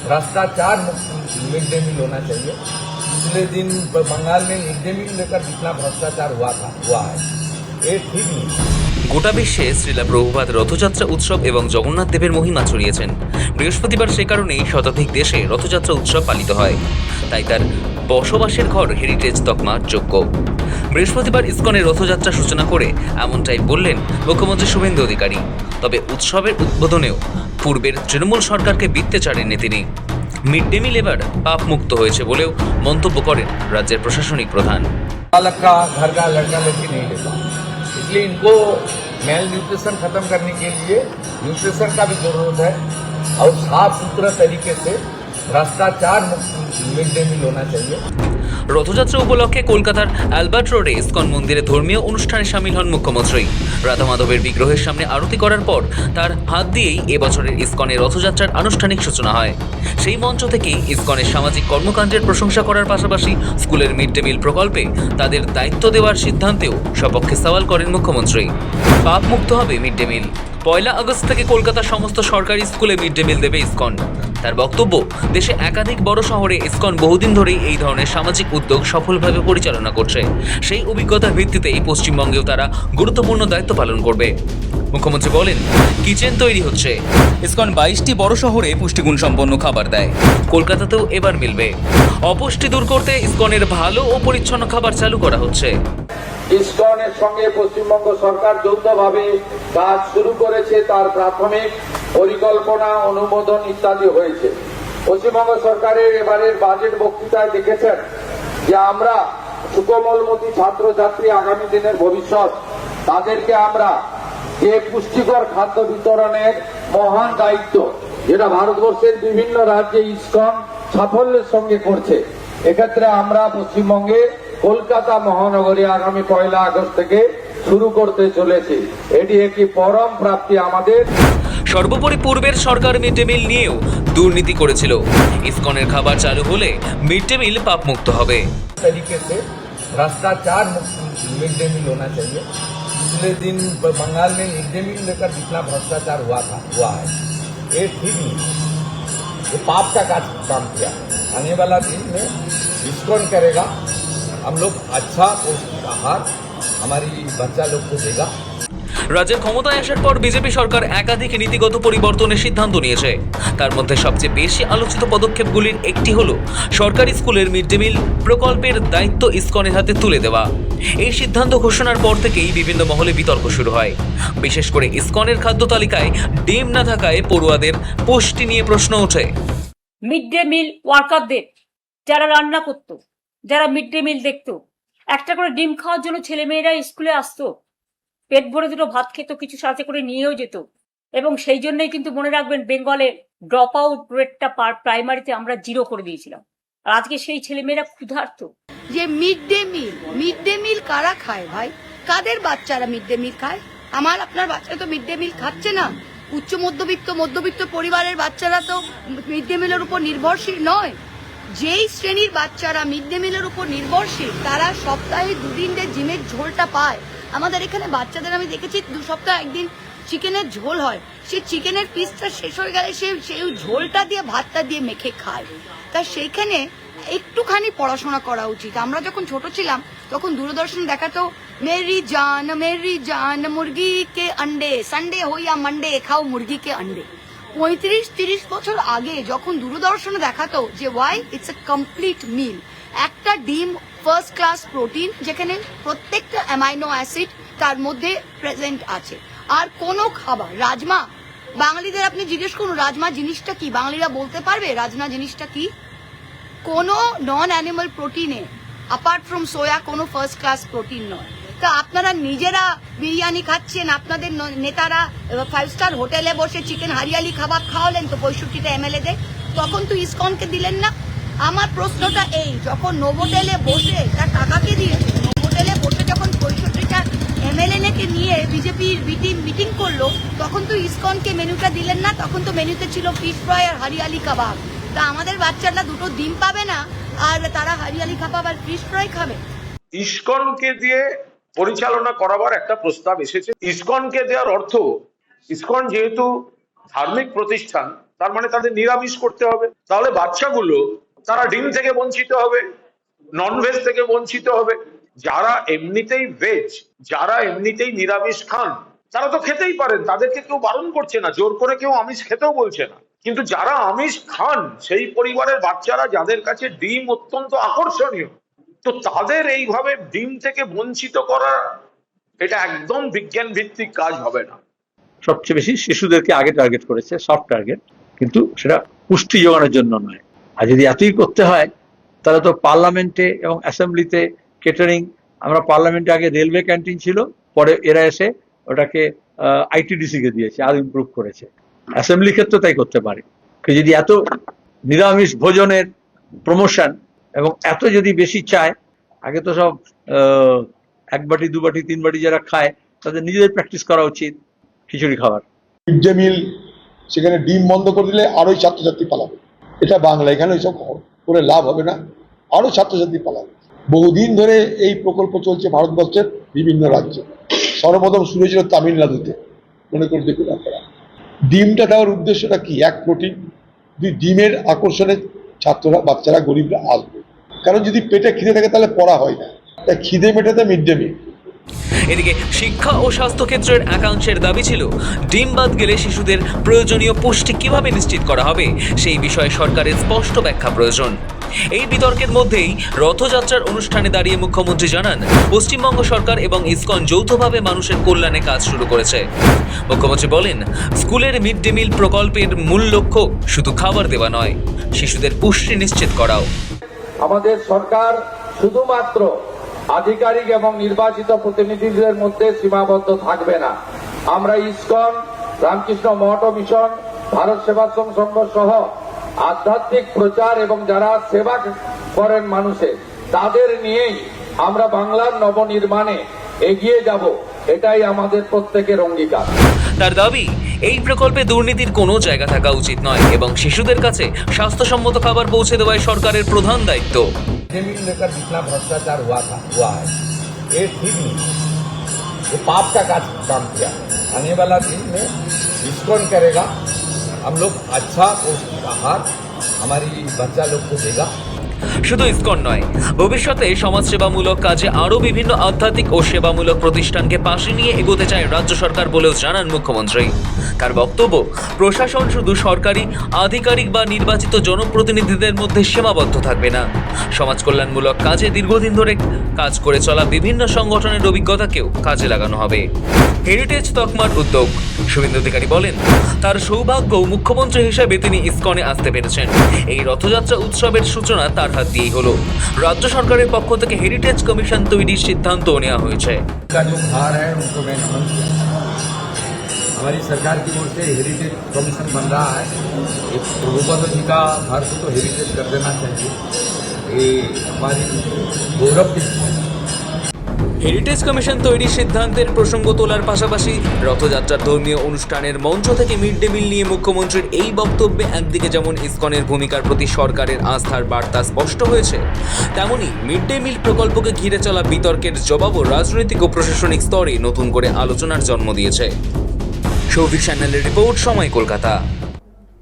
भ्रष्टाचार मुक्त mid day meal होना चाहिए। पिछले दिन बंगाल में मिड डे मील लेकर जितना भ्रष्टाचार हुआ है ये ठीक नहीं। গোটা বিশ্বে শ্রীলা প্রভুপাদ রথযাত্রা উৎসব এবং জগন্নাথ দেবের মহিমা ছড়িয়েছেন। বৃহস্পতিবার সে কারণেই শতাধিক দেশে রথযাত্রা উৎসব পালিত হয়, তাই তার বসবাসের ঘর হেরিটেজ তকমা যোগ্য। বৃহস্পতিবার ইসকনের রথযাত্রা সূচনা করে এমনটাই বললেন মুখ্যমন্ত্রী শুভেন্দু অধিকারী। তবে উৎসবের উদ্বোধনেও পূর্বের তৃণমূল সরকারকে বিত্তে ছাড়েননি তিনি। মিড ডে মিল এবার পাপ মুক্ত হয়েছে বলেও মন্তব্য করেন রাজ্যের প্রশাসনিক প্রধান। घर का लड़का लड़की नहीं लेता, इसलिए इनको मेल न्यूट्रिशन खत्म करने के लिए न्यूट्रिशन का भी जरूरत है और साफ सुथरा तरीके से भ्रष्टाचार मुक्त मिड डे मील होना चाहिए। রথযাত্রা উপলক্ষে কলকাতার অ্যালবার্ট রোডে ইসকন মন্দিরে ধর্মীয় অনুষ্ঠানে সামিল হন মুখ্যমন্ত্রী। রাধা মাধবের বিগ্রহের সামনে আরতি করার পর তার হাত দিয়েই এবছরের ইসকনের রথযাত্রার আনুষ্ঠানিক সূচনা হয়। সেই মঞ্চ থেকেই ইসকনের সামাজিক কর্মকাণ্ডের প্রশংসা করার পাশাপাশি স্কুলের মিড ডে মিল প্রকল্পে তাদের দায়িত্ব দেওয়ার সিদ্ধান্তেও সপক্ষে সওয়াল করেন মুখ্যমন্ত্রী। পাপ মুক্ত হবে মিড ডে মিল। 1 আগস্ট থেকে কলকাতার সমস্ত সরকারি স্কুলে মিড ডে মিল দেবে ইসকন। তার বক্তব্য, দেশে একাধিক বড় শহরে ইসকন বহুদিন ধরেই এই ধরনের সামাজিক উদ্যোগ সফলভাবে পরিচালনা করছে। সেই অভিজ্ঞতার ভিত্তিতেই পশ্চিমবঙ্গেও তারা গুরুত্বপূর্ণ দায়িত্ব পালন করবে। মুখ্যমন্ত্রী বলেন, কিচেন তৈরি হচ্ছে। ইসকন 22টি বড় শহরে পুষ্টিগুণ সম্পন্ন খাবার দেয়, কলকাতাতেও এবার মিলবে। অপুষ্টি দূর করতে ইসকনের ভালো ও পরিচ্ছন্ন খাবার চালু করা হচ্ছে। ইসকনের সঙ্গে পশ্চিমবঙ্গ সরকার যৌথভাবে কাজ শুরু করেছে, তার প্রাথমিক পরিকল্পনা, অনুমোদন ইত্যাদি হয়েছে। পশ্চিমবঙ্গ সরকারের এবারের বাজেট বক্তৃতায় দেখেছেন যে আমরা সুকোমলমতি ছাত্রছাত্রী আগামী দিনের ভবিষ্যৎ, তাদেরকে আমরা যে পুষ্টিকর খাদ্য বিতরণের মহান দায়িত্ব, যেটা ভারতবর্ষের বিভিন্ন রাজ্যে ইসকন সাফল্যের সঙ্গে করছে, এক্ষেত্রে আমরা পশ্চিমবঙ্গে কলকাতা মহানগরী আগামী 1 আগস্ট থেকে শুরু করতে চলেছি। এটি একটি পরম প্রাপ্তি আমাদের। সর্বোপরি পূর্বের সরকার মিড ডে মিল নিয়েও দুর্নীতি করেছিল। ইসকনের খাবার চালু হলে মিড ডে মিল পাপ মুক্ত হবে। तरीके से भ्रष्टाचार मुक्त मिड डे मील होना चाहिए। पिछले दिन बंगाल में मिड डे मील लेकर जितना भ्रष्टाचार हुआ है ये ठीक नहीं, ये पाप का काम किया। आने वाला दिन में इस्कॉन करेगा, हम लोग अच्छा पौष्टिक आहार हमारी बच्चा लोग को देगा। রাজ্যের ক্ষমতায় আসার পর বিজেপি সরকার একাধিক নীতিগত পরিবর্তনের সিদ্ধান্ত নিয়েছে। তার মধ্যে সবচেয়ে বেশি আলোচিত পদক্ষেপগুলির একটি হলো সরকারি স্কুলের মিড ডে মিল প্রকল্পের দায়িত্ব ইসকনের হাতে তুলে দেওয়া। এই সিদ্ধান্ত ঘোষণার পর থেকেই বিভিন্ন মহলে বিতর্ক শুরু হয়। বিশেষ করে ইসকনের খাদ্য তালিকায় ডিম না থাকায় পড়ুয়াদের পুষ্টি নিয়ে প্রশ্ন ওঠে। মিড ডে মিল ওয়ার্কারদের, যারা রান্না করতো, যারা মিড ডে মিল দেখতো, একটা করে ডিম খাওয়ার জন্য ছেলেমেয়েরা স্কুলে আসতো, পেট ভরে দুটো ভাত খেত, কিছু সাথে করে নিয়েও যেত। এবং সেই জন্যই কিন্তু মনে রাখবেন, বেঙ্গলে ড্রপ আউট রেটটা প্রাইমারিতে আমরা 0 করে দিয়েছিলাম। আর আজকে সেই ছেলেমেয়েরা ক্ষুধার্ত। যে মিড ডে মিল কারা খায় ভাই? কাদের বাচ্চারা মিড ডে মিল খায়? আমার আপনার বাচ্চারা তো মিড ডে মিল খাচ্ছে না। উচ্চ মধ্যবিত্ত পরিবারের বাচ্চারা তো মিড ডে মিলের উপর নির্ভরশীল নয়। যেই শ্রেণীর বাচ্চারা মিড ডে মিলের উপর নির্ভরশীল, তারা সপ্তাহে 2 দিন জিমের ঝোলটা পায়। আমাদের এখানে বাচ্চাদের আমি দেখেছি 2 সপ্তাহে 1 দিন চিকেনের ঝোল হয়। সেই চিকেনের পিসটা শেষ হয়ে গেলে সেই ঝোলটা দিয়ে ভাতটা দিয়ে মেখে খায়। তা সেইখানে একটুখানি পড়াশোনা করা উচিত। আমরা যখন ছোট ছিলাম তখন দূরদর্শন দেখাতো, মেরি জান মুরগি কে আন্ডে, সানডে হো ইয়া মানডে খাও মুরগি কে আন্ডে। 35-30 বছর আগে যখন দূরদর্শনে দেখাতো যে ওয়াই ইটস এ কমপ্লিট মিল, একটা ডিম ফার্স্ট ক্লাস প্রোটিন, যেখানে প্রত্যেকটা অ্যামাইনো অ্যাসিড তার মধ্যে প্রেজেন্ট আছে। আর কোনো খাবার, রাজমা, বাঙালিদের আপনি জিজ্ঞেস করুন রাজমা জিনিসটা কি, বাঙালিরা বলতে পারবে রাজমা জিনিসটা কি? কোনো নন অ্যানিমাল প্রোটিনে অ্যাপার্ট ফ্রম সোয়া কোনো ফার্স্ট ক্লাস প্রোটিন নয়। তা আপনারা নিজেরা বিরিয়ানি খাচ্ছেন, আপনাদের নেতারা 5 স্টার হোটেলে বসে চিকেন হারিয়ালি খাবার খাওয়ালেন, তো 65টা MLA দেয়, তখন তো ইসকনকে দিলেন না। আমার প্রশ্নটা এই, যখন নোভোটেলে বসে তার টাকাকে দিয়েছে, নোভোটেলে বসে যখন 65টা MLA কে নিয়ে বিজেপির মিটিং করলো, তখন তো ইসকনকে মেনুটা দিলেন না। তখন তো মেনুতে ছিল ফিশ ফ্রাই আর হারিয়ালি কাবাব। তা আমাদের বাচ্চারা 2টো ডিম পাবে না আর তারা হারিয়ালি কাবাব আর ফিশ ফ্রাই খাবে। ইসকনকে দিয়ে পরিচালনা করাবার একটা প্রস্তাব এসেছে। ইসকনকে দেওয়ার অর্থ, ইসকন যেহেতু ধার্মিক প্রতিষ্ঠান, তার মানে তাদের নিরামিষ করতে হবে। তাহলে বাচ্চাগুলো তারা ডিম থেকে বঞ্চিত হবে, নন ভেজ থেকে বঞ্চিত হবে। যারা এমনিতেই ভেজ, যারা এমনিতেই নিরামিষ খান, তারা তো খেতেই পারেন, তাদেরকে কেউ বারণ করছে না, জোর করে কেউ আমিষ খেতেও বলছে না। কিন্তু যারা আমিষ খান সেই পরিবারের বাচ্চারা, যাদের কাছে ডিম অত্যন্ত আকর্ষণীয়, তো তাদের এইভাবে ডিম থেকে বঞ্চিত করা, এটা একদম বিজ্ঞান ভিত্তিক কাজ হবে না। সবচেয়ে বেশি শিশুদেরকে আগে টার্গেট করেছে, সফট টার্গেট, কিন্তু সেটা পুষ্টি যোগানোর জন্য নয়। আর যদি এতই করতে হয় তাহলে তো পার্লামেন্টে এবং অ্যাসেম্বলিতে কেটারিং, আমরা পার্লামেন্টে আগে রেলওয়ে ক্যান্টিন ছিল, পরে এরা এসে ওটাকে আইটিডিসি কে দিয়েছে, আরো ইমপ্রুভ করেছে। অ্যাসেম্বলি ক্ষেত্রে তাই করতে পারে। কেউ যদি এত নিরামিষ ভোজনের প্রমোশন এবং এত যদি বেশি চায়, আগে তো সব 1 বাটি 2 বাটি 3 বাটি যারা খায় তাদের নিজেদের প্র্যাকটিস করা উচিত খিচুড়ি খাওয়ার। মিড ডে মিল, সেখানে ডিম বন্ধ করে দিলে আরোই ছাত্রছাত্রী পালাবে। এটা বাংলা, এখানে ওইসব করে লাভ হবে না, আরো ছাত্রছাত্রী পালাবে। বহুদিন ধরে এই প্রকল্প চলছে ভারতবর্ষের বিভিন্ন রাজ্যে, সর্বপ্রথম শুরু হয়েছিল তামিলনাড়ুতে। মনে করে দেখুন আপনারা, ডিমটা দেওয়ার উদ্দেশ্যটা কি? 1 প্রোটিন, 2 ডিমের আকর্ষণে ছাত্ররা, বাচ্চারা, গরিবরা আসবে। কারণ যদি পেটে খিদে থাকে তাহলে পড়া হয় না, তাই খিদে মেটাতে মিড ডে মিল। এদিকে শিক্ষা ও স্বাস্থ্য ক্ষেত্রের একাংশের দাবি ছিল ডিম বাদ গেলে শিশুদের প্রয়োজনীয় পুষ্টি কিভাবে নিশ্চিত করা হবে সেই বিষয়ে সরকারের স্পষ্ট ব্যাখ্যা প্রয়োজন। এই বিতর্কের মধ্যেই রথযাত্রার অনুষ্ঠানে দাঁড়িয়ে মুখ্যমন্ত্রী জানান, পশ্চিমবঙ্গ সরকার এবং ইসকন যৌথভাবে মানুষের কল্যাণে কাজ শুরু করেছে। মুখ্যমন্ত্রী বলেন, স্কুলের মিড ডে মিল প্রকল্পের মূল লক্ষ্য শুধু খাবার দেওয়া নয়, শিশুদের পুষ্টি নিশ্চিত করাও। আমাদের সরকার শুধুমাত্র আধিকারিক এবং নির্বাচিত প্রতিনিধিদের মধ্যে সীমাবদ্ধ থাকবে না। আমরা ইসকন, রামকৃষ্ণ মঠ ও মিশন, ভারত সেবাশ্রম সংঘ সহ আধ্যাত্মিক প্রচার এবং যারা সেবা করেন মানুষের, তাদের নিয়েই আমরা বাংলার নবনির্মাণে এগিয়ে যাব। এটাই আমাদের প্রত্যেকের অঙ্গীকার। তার দাবি, এই প্রকল্পে দুর্নীতির কোনো জায়গা থাকা উচিত নয় এবং শিশুদের কাছে স্বাস্থ্যসম্মত খাবার পৌঁছে দেওয়াই সরকারের প্রধান দায়িত্ব। मिड डे मील लेकर जितना भ्रष्टाचार हुआ है ये ठीक नहीं, ये पाप का काम किया। आने वाला दिन में इस्कॉन करेगा, हम लोग अच्छा पौष्टिक आहार हमारी बच्चा लोग को देगा। শুধু ইসকন নয়, ভবিষ্যতে সমাজসেবামূলক কাজে আরও বিভিন্ন আধ্যাত্মিক ও সেবামূলক প্রতিষ্ঠানকে পাশে নিয়ে এগোতে চায় রাজ্য সরকার বলেও জানান মুখ্যমন্ত্রী। তার বক্তব্য, প্রশাসন শুধু সরকারি আধিকারিক বা নির্বাচিত জনপ্রতিনিধিদের মধ্যে সীমাবদ্ধ থাকবে না, সমাজ কল্যাণমূলক কাজে দীর্ঘদিন ধরে কাজ করে চলা বিভিন্ন সংগঠনের অভিজ্ঞতাকেও কাজে লাগানো হবে। হেরিটেজ তকমার উদ্যোগ, শুভেন্দু অধিকারী বলেন, তার সৌভাগ্য মুখ্যমন্ত্রী হিসেবে তিনি ইসকনে আসতে পেরেছেন। এই রথযাত্রা উৎসবের সূচনা তার হাত দিয়েই হলো। রাজ্য সরকারের পক্ষ থেকে হেরিটেজ কমিশন তৈরির সিদ্ধান্ত নেওয়া হয়েছে। हमारी सरकार की ओर से हेरिटेज कमीशन बन रहा है। एक प्रभुपद जी का घर को तो हेरिटेज कर देना चाहिए, ये हमारी गौरव की। হেরিটেজ কমিশন তৈরির সিদ্ধান্তের প্রসঙ্গ তোলার পাশাপাশি রথযাত্রার ধর্মীয় অনুষ্ঠানের মঞ্চ থেকে মিড ডে মিল নিয়ে মুখ্যমন্ত্রীর এই বক্তব্যে একদিকে যেমন ইসকনের ভূমিকার প্রতি সরকারের আস্থার বার্তা স্পষ্ট হয়েছে, তেমনি মিড ডে মিল প্রকল্পকে ঘিরে চলা বিতর্কের জবাবও রাজনৈতিক ও প্রশাসনিক স্তরে নতুন করে আলোচনার জন্ম দিয়েছে। শৌভিক চ্যানেলের রিপোর্ট, সময়, কলকাতা।